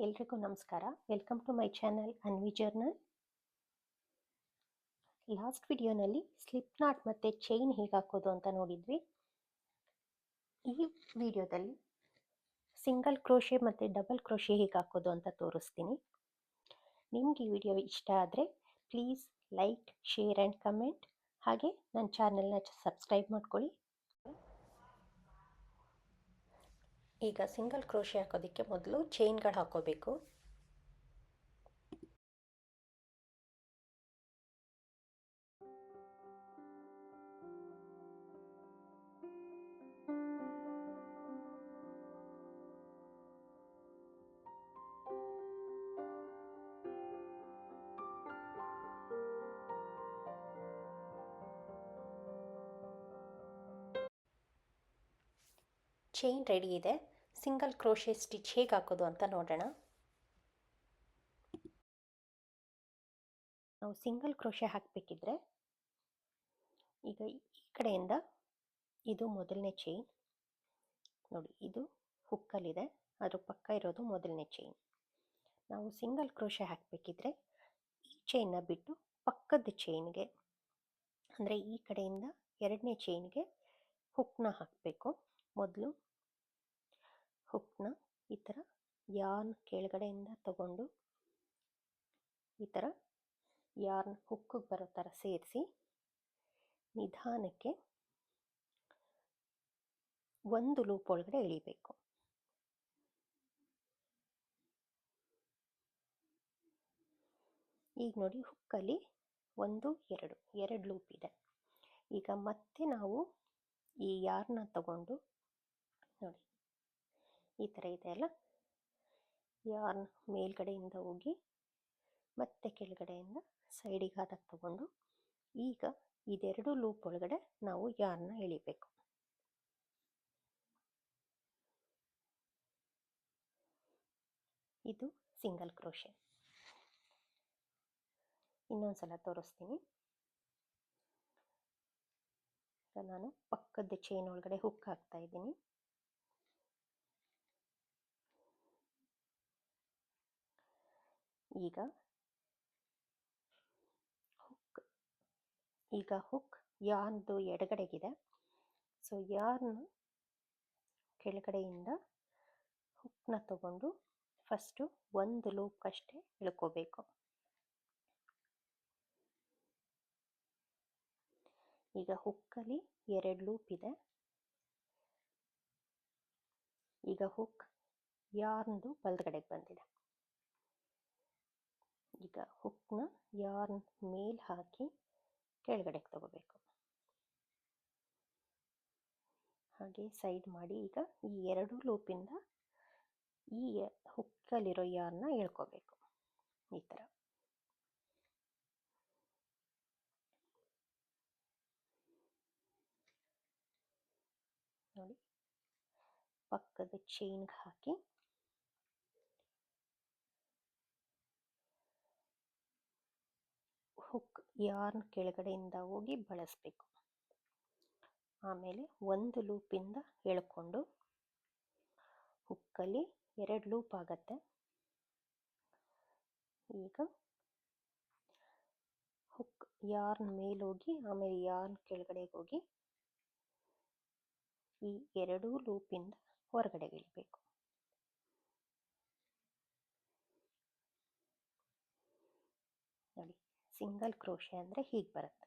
ಎಲ್ರಿಗೂ ನಮಸ್ಕಾರ. Welcome to my channel Anvi journal. Last ವಿಡಿಯೋನಲ್ಲಿ ಸ್ಲಿಪ್ ನಾಟ್ ಮತ್ತು ಚೈನ್ ಹೇಗೆ ಹಾಕೋದು ಅಂತ ನೋಡಿದ್ವಿ. ಈ ವಿಡಿಯೋದಲ್ಲಿ ಸಿಂಗಲ್ ಕ್ರೋಶೆ ಮತ್ತು ಡಬಲ್ ಕ್ರೋಶೆ ಹೇಗೆ ಹಾಕೋದು ಅಂತ ತೋರಿಸ್ತೀನಿ. ನಿಮ್ಗೆ ಈ ವಿಡಿಯೋ ಇಷ್ಟ ಆದರೆ please like, share and comment. ಹಾಗೆ ನನ್ನ ಚಾನಲ್ನ ಸಬ್ಸ್ಕ್ರೈಬ್ ಮಾಡ್ಕೊಳ್ಳಿ. ಈಗ ಸಿಂಗಲ್ ಕ್ರೋಶೆ ಹಾಕೋದಕ್ಕೆ ಮೊದಲು ಚೈನ್ಗಳು ಹಾಕೋಬೇಕು. ಚೈನ್ ರೆಡಿ ಇದೆ. ಸಿಂಗಲ್ ಕ್ರೋಶೆ ಸ್ಟಿಚ್ ಹೇಗೆ ಹಾಕೋದು ಅಂತ ನೋಡೋಣ. ನಾವು ಸಿಂಗಲ್ ಕ್ರೋಶೆ ಹಾಕಬೇಕಿದ್ರೆ ಈಗ ಈ ಕಡೆಯಿಂದ ಇದು ಮೊದಲನೇ ಚೈನ್ ನೋಡಿ, ಇದು ಹುಕ್ಕಲ್ಲಿದೆ, ಅದ್ರ ಪಕ್ಕ ಇರೋದು ಮೊದಲನೇ ಚೈನ್. ನಾವು ಸಿಂಗಲ್ ಕ್ರೋಶೆ ಹಾಕಬೇಕಿದ್ರೆ ಈ ಚೈನ್ನ ಬಿಟ್ಟು ಪಕ್ಕದ ಚೈನ್ಗೆ, ಅಂದರೆ ಈ ಕಡೆಯಿಂದ ಎರಡನೇ ಚೈನ್ಗೆ ಹುಕ್ನ ಹಾಕಬೇಕು. ಮೊದಲು ಹುಕ್ನ ಈ ಥರ ಯಾರ್ನ್ ಕೆಳಗಡೆಯಿಂದ ತಗೊಂಡು ಈ ಥರ ಯಾರ್ನ್ ಹುಕ್ಕಿಗೆ ಬರೋ ಥರ ಸೇರಿಸಿ ನಿಧಾನಕ್ಕೆ ಒಂದು ಲೂಪ್ ಒಳಗಡೆ ಎಳಿಬೇಕು. ಈಗ ನೋಡಿ, ಹುಕ್ಕಲ್ಲಿ ಎರಡು ಲೂಪ್ ಇದೆ. ಈಗ ಮತ್ತೆ ನಾವು ಈ ಯಾರ್ನ ತಗೊಂಡು ನೋಡಿ ಈ ಥರ ಇದೆ ಅಲ್ಲ, ಯಾರ್ನ್ ಮೇಲ್ಗಡೆಯಿಂದ ಹೋಗಿ ಮತ್ತೆ ಕೆಳಗಡೆಯಿಂದ ಸೈಡಿಗೆ ಹಾದಕ್ಕೆ ತಗೊಂಡು ಈಗ ಇದೆರಡು ಲೂಪ್ ಒಳಗಡೆ ನಾವು ಯಾರ್ನ ಎಳಿಬೇಕು. ಇದು ಸಿಂಗಲ್ ಕ್ರೋಶೆ. ಇನ್ನೊಂದ್ಸಲ ತೋರಿಸ್ತೀನಿ. ನಾನು ಪಕ್ಕದ ಚೈನ್ ಒಳಗಡೆ ಹುಕ್ ಹಾಕ್ತಾ ಇದ್ದೀನಿ. ಈಗ ಹುಕ್ ಯಾರ್ನ್ದು ಎಡಗಡೆಗಿದೆ. ಸೊ ಯಾರ್ನ್ ಕೆಳಗಡೆಯಿಂದ ಹುಕ್ನ ತಗೊಂಡು ಫಸ್ಟು ಒಂದು ಲೂಪ್ ಅಷ್ಟೇ ಎಳ್ಕೋಬೇಕು. ಈಗ ಹುಕ್ಕಲ್ಲಿ ಎರಡು ಲೂಪ್ ಇದೆ. ಈಗ ಹುಕ್ ಯಾರ್ನ್ದು ಬಲಗಡೆಗೆ ಬಂದಿದೆ. ಈಗ ಹುಕ್ನ ಯಾರ್ನ್ ಮೇಲ್ ಹಾಕಿ ಕೆಳಗಡೆಗೆ ತಗೋಬೇಕು. ಹಾಗೆ ಸೈಡ್ ಮಾಡಿ ಈಗ ಈ ಎರಡು ಲೂಪಿಂದ ಈ ಹುಕ್ಕಲ್ಲಿರೋ ಯಾರ್ನ ಎಳ್ಕೋಬೇಕು. ಈ ಥರ ನೋಡಿ, ಪಕ್ಕದ ಚೈನ್ಗೆ ಹಾಕಿ ಹುಕ್ ಯಾರ್ನ್ ಕೆಳಗಡೆಯಿಂದ ಹೋಗಿ ಬಳಸಬೇಕು. ಆಮೇಲೆ ಒಂದು ಲೂಪಿಂದ ಎಳ್ಕೊಂಡು ಹುಕ್ಕಲ್ಲಿ ಎರಡು ಲೂಪ್ ಆಗತ್ತೆ. ಈಗ ಹುಕ್ ಯಾರ್ನ್ ಮೇಲೋಗಿ ಆಮೇಲೆ ಯಾರ್ನ್ ಕೆಳಗಡೆಗೆ ಹೋಗಿ ಈ ಎರಡೂ ಲೂಪಿಂದ ಹೊರಗಡೆ ಇಳಿಬೇಕು. ನೋಡಿ, ಸಿಂಗಲ್ ಕ್ರೋಶೆ ಅಂದರೆ ಹೀಗೆ ಬರುತ್ತೆ.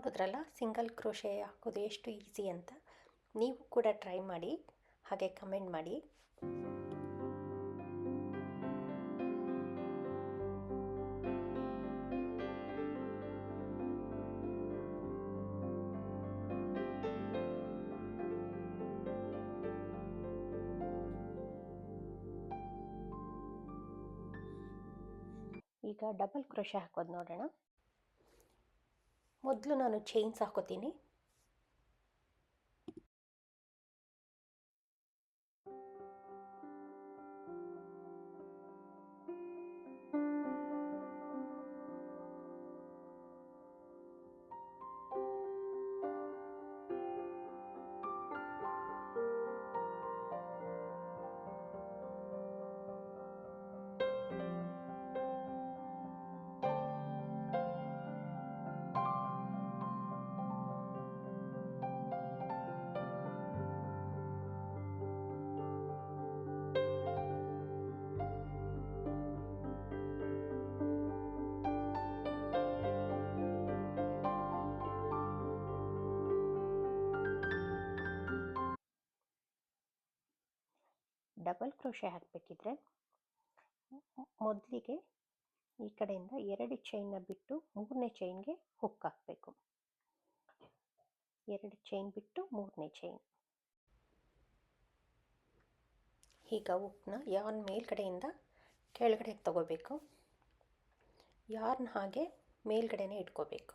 ನೋಡಿದ್ರಲ್ಲ ಸಿಂಗಲ್ ಕ್ರೋಶೆ ಹಾಕೋದು ಎಷ್ಟು ಈಸಿ ಅಂತ. ನೀವು ಕೂಡ ಟ್ರೈ ಮಾಡಿ, ಹಾಗೆ ಕಮೆಂಟ್ ಮಾಡಿ. ಈಗ ಡಬಲ್ ಕ್ರೋಶೆ ಹಾಕೋದು ನೋಡೋಣ. ಮೊದಲು ನಾನು ಚೈನ್ಸ್ ಹಾಕೋತೀನಿ. ಡಬಲ್ ಕ್ರೋಶೆ ಹಾಕಬೇಕಿದ್ರೆ ಮೊದಲಿಗೆ ಈ ಕಡೆಯಿಂದ 2 ಚೈನ್ನ ಬಿಟ್ಟು 3ನೇ ಚೈನ್ಗೆ ಹುಕ್ ಹಾಕಬೇಕು. 2 ಚೈನ್ ಬಿಟ್ಟು 3ನೇ ಚೈನ್. ಈಗ ಹುಕ್ನ ಯಾರ್ನ್ ಮೇಲ್ಗಡೆಯಿಂದ ಕೆಳಗಡೆ ತಗೋಬೇಕು. ಯಾರ್ನ್ ಹಾಗೆ ಮೇಲ್ಗಡೆನೇ ಇಟ್ಕೋಬೇಕು.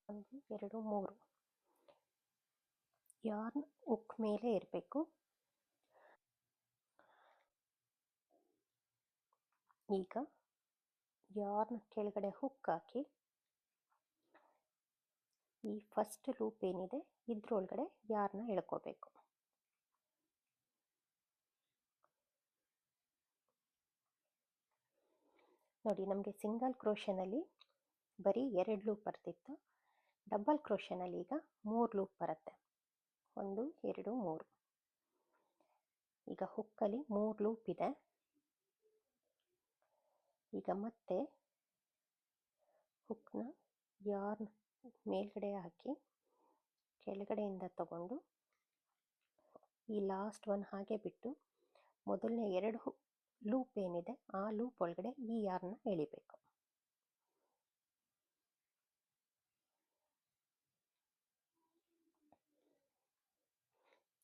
1 2 3 ಯಾರ್ನ್ ಹುಕ್ ಮೇಲೆ ಇರಬೇಕು. ಈಗ ಯಾರ್ನ್ ಕೆಳಗಡೆ ಹುಕ್ ಹಾಕಿ ಈ ಫಸ್ಟ್ ಲೂಪ್ ಏನಿದೆ ಇದ್ರೊಳಗಡೆ ಯಾರ್ನ ಎಳ್ಕೋಬೇಕು. ನೋಡಿ, ನಮಗೆ ಸಿಂಗಲ್ ಕ್ರೋಶೆನಲ್ಲಿ ಬರೀ 2 ಲೂಪ್ ಬರ್ತಿತ್ತು. ಡಬಲ್ ಕ್ರೋಶೆನಲ್ಲಿ ಈಗ 3 ಲೂಪ್ ಬರುತ್ತೆ. 1 2 3. ಈಗ ಹುಕ್ಕಲ್ಲಿ 3 ಲೂಪ್ ಇದೆ. ಈಗ ಮತ್ತೆ ಹುಕ್ನ ಯಾರ್ನ್ ಮೇಲ್ಗಡೆ ಹಾಕಿ ಕೆಳಗಡೆಯಿಂದ ತಗೊಂಡು ಈ ಲಾಸ್ಟ್ ಒನ್ ಹಾಗೆ ಬಿಟ್ಟು ಮೊದಲನೇ 2 ಲೂಪ್ ಏನಿದೆ ಆ ಲೂಪ್ ಒಳಗಡೆ ಈ ಯಾರ್ನ ಎಳಿಬೇಕು.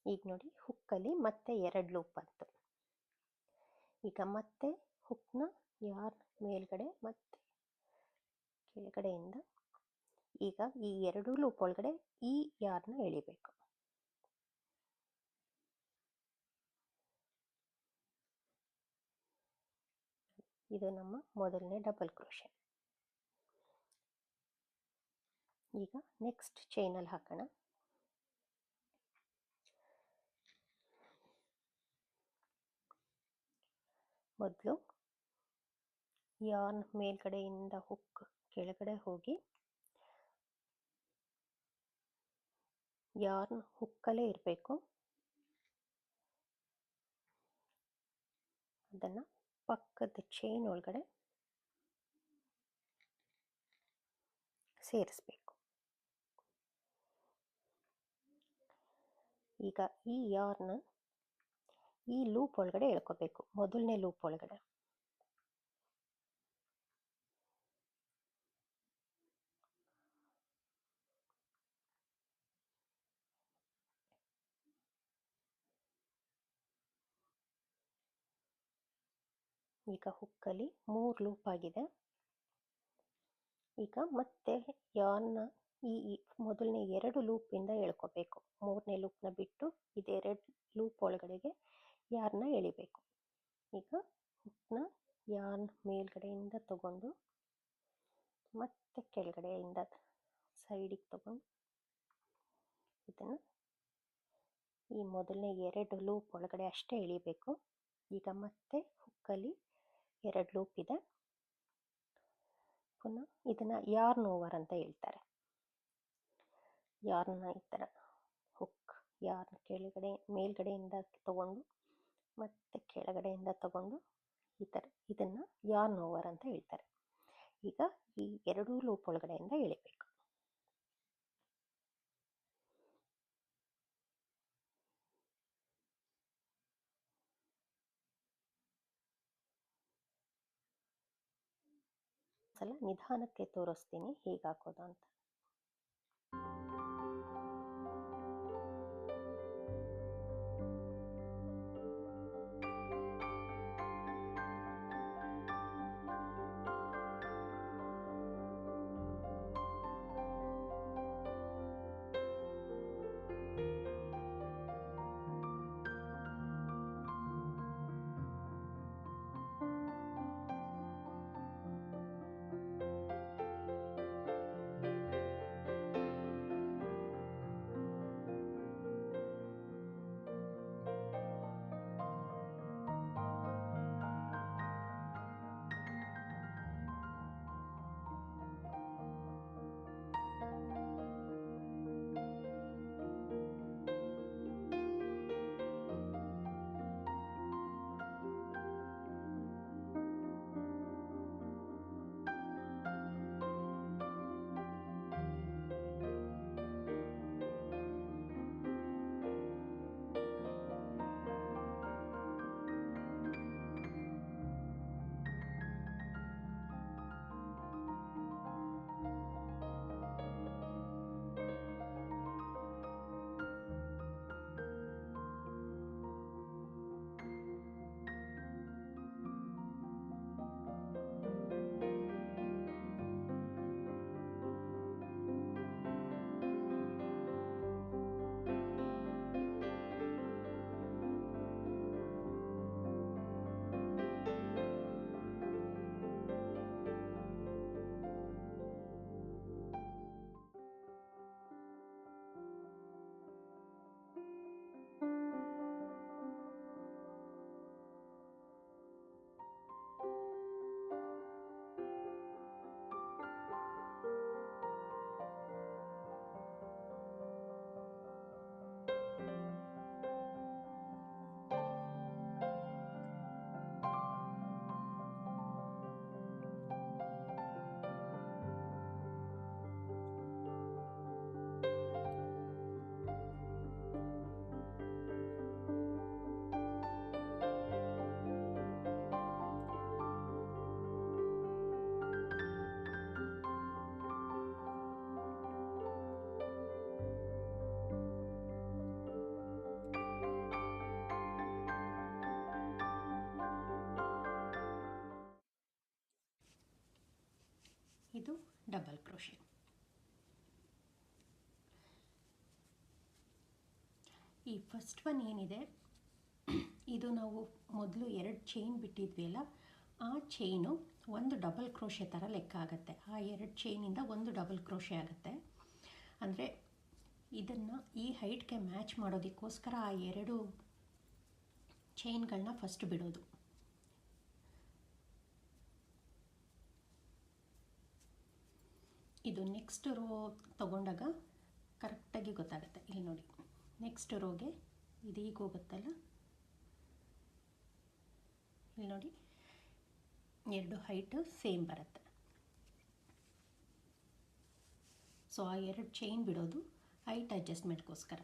ಈಗ ನೋಡಿ, ಹುಕ್ಕಲ್ಲಿ ಮತ್ತೆ 2 ಲೂಪ್ ಬಂತು. ಈಗ ಮತ್ತೆ ಹುಕ್ನ ಯಾರ್ನ್ ಮೇಲ್ಗಡೆ ಮತ್ತೆ ಕೆಳಗಡೆಯಿಂದ ಈಗ ಈ 2 ಲೂಪ್ ಒಳಗಡೆ ಈ ಯಾರ್ನ ಎಳಿಬೇಕು. ಇದು ನಮ್ಮ ಮೊದಲನೇ ಡಬಲ್ ಕ್ರೋಶೆ. ಈಗ ನೆಕ್ಸ್ಟ್ ಚೈನಲ್ಲಿ ಹಾಕೋಣ. ಮೊದಲು ಯಾರ್ನ್ ಮೇಲ್ಗಡೆಯಿಂದ ಹುಕ್ ಕೆಳಗಡೆ ಹೋಗಿ ಯಾರ್ನ್ ಹುಕ್ಕಲ್ಲೇ ಇರಬೇಕು. ಅದನ್ನು ಪಕ್ಕದ ಚೈನ್ ಒಳಗಡೆ ಸೇರಿಸ್ಬೇಕು. ಈಗ ಈ ಯಾರ್ನ ಈ ಲೂಪ್ ಒಳಗಡೆ ಎಳ್ಕೋಬೇಕು. ಮೊದಲನೇ ಲೂಪ್ ಒಳಗಡೆ ಈಗ ಹುಕ್ಕಲ್ಲಿ 3 ಲೂಪ್ ಆಗಿದೆ. ಈಗ ಮತ್ತೆ ಯಾರ್ನ ಈ ಮೊದಲನೇ 2 ಲೂಪಿಂದ ಎಳ್ಕೋಬೇಕು. 3ನೇ ಲೂಪ್ನ ಬಿಟ್ಟು ಇದೆರಡು ಲೂಪ್ ಒಳಗಡೆಗೆ ಯಾರ್ನ ಎಳಿಬೇಕು. ಈಗ ಹುಕ್ನ ಯಾರ್ನ್ ಮೇಲ್ಗಡೆಯಿಂದ ತಗೊಂಡು ಮತ್ತೆ ಕೆಳಗಡೆಯಿಂದ ಸೈಡಿಗೆ ತಗೊಂಡು ಇದನ್ನು ಈ ಮೊದಲನೇ 2 ಲೂಪ್ ಒಳಗಡೆ ಅಷ್ಟೇ ಎಳಿಬೇಕು. ಈಗ ಮತ್ತೆ ಹುಕ್ಕಲ್ಲಿ 2 ಲೂಪ್ ಇದೆ. ಪುನಃ ಇದನ್ನು ಯಾರ್ನ್ ಓವರ್ ಅಂತ ಹೇಳ್ತಾರೆ. ಯಾರ್ನ ಈ ಥರ ಹುಕ್ ಯಾರ್ನ್ ಕೆಳಗಡೆ ಮೇಲ್ಗಡೆಯಿಂದ ತಗೊಂಡು ಮತ್ತೆ ಕೆಳಗಡೆಯಿಂದ ತಗೊಂಡು ಈ ಥರ ಇದನ್ನು ಯಾರ್ನ್ ಓವರ್ ಅಂತ ಹೇಳ್ತಾರೆ. ಈಗ ಈ ಎರಡೂ ಲೂಪ್ ಒಳಗಡೆಯಿಂದ ಎಳಿಬೇಕು. ಸಲ ನಿಧಾನಕ್ಕೆ ತೋರಿಸ್ತೀನಿ ಹೇಗೆ ಹಾಕೋದು ಅಂತ. ಇದು ಡಬಲ್ ಕ್ರೋಶೆ. ಈ ಫಸ್ಟ್ ಒನ್ ಏನಿದೆ ಇದು ನಾವು ಮೊದಲು 2 ಚೈನ್ ಬಿಟ್ಟಿದ್ವಿ ಅಲ್ಲ, ಆ ಚೈನು ಒಂದು ಡಬಲ್ ಕ್ರೋಶೆ ಥರ ಲೆಕ್ಕ ಆಗುತ್ತೆ. ಆ 2 ಚೈನಿಂದ ಒಂದು ಡಬಲ್ ಕ್ರೋಶೆ ಆಗುತ್ತೆ. ಅಂದರೆ ಇದನ್ನು ಈ ಹೈಟ್ಗೆ ಮ್ಯಾಚ್ ಮಾಡೋದಕ್ಕೋಸ್ಕರ ಆ 2 ಚೈನ್ಗಳನ್ನ ಫಸ್ಟ್ ಬಿಡೋದು. ಇದು ನೆಕ್ಸ್ಟ್ ರೋ ತಗೊಂಡಾಗ ಕರೆಕ್ಟಾಗಿ ಗೊತ್ತಾಗುತ್ತೆ. ಇಲ್ಲಿ ನೋಡಿ, ನೆಕ್ಸ್ಟ್ ರೋಗೆ ಇದೀಗ ಹೋಗುತ್ತಲ್ಲ, ಇಲ್ಲಿ ನೋಡಿ 2 ಹೈಟು ಸೇಮ್ ಬರುತ್ತೆ. ಸೊ ಆ 2 ಚೈನ್ ಬಿಡೋದು ಹೈಟ್ ಅಡ್ಜಸ್ಟ್ಮೆಂಟ್ಗೋಸ್ಕರ.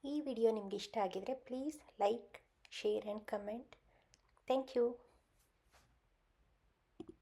ಈ ವಿಡಿಯೋ ನಿಮಗೆ ಇಷ್ಟ ಆಗಿದರೆ please like, share and comment. Thank you.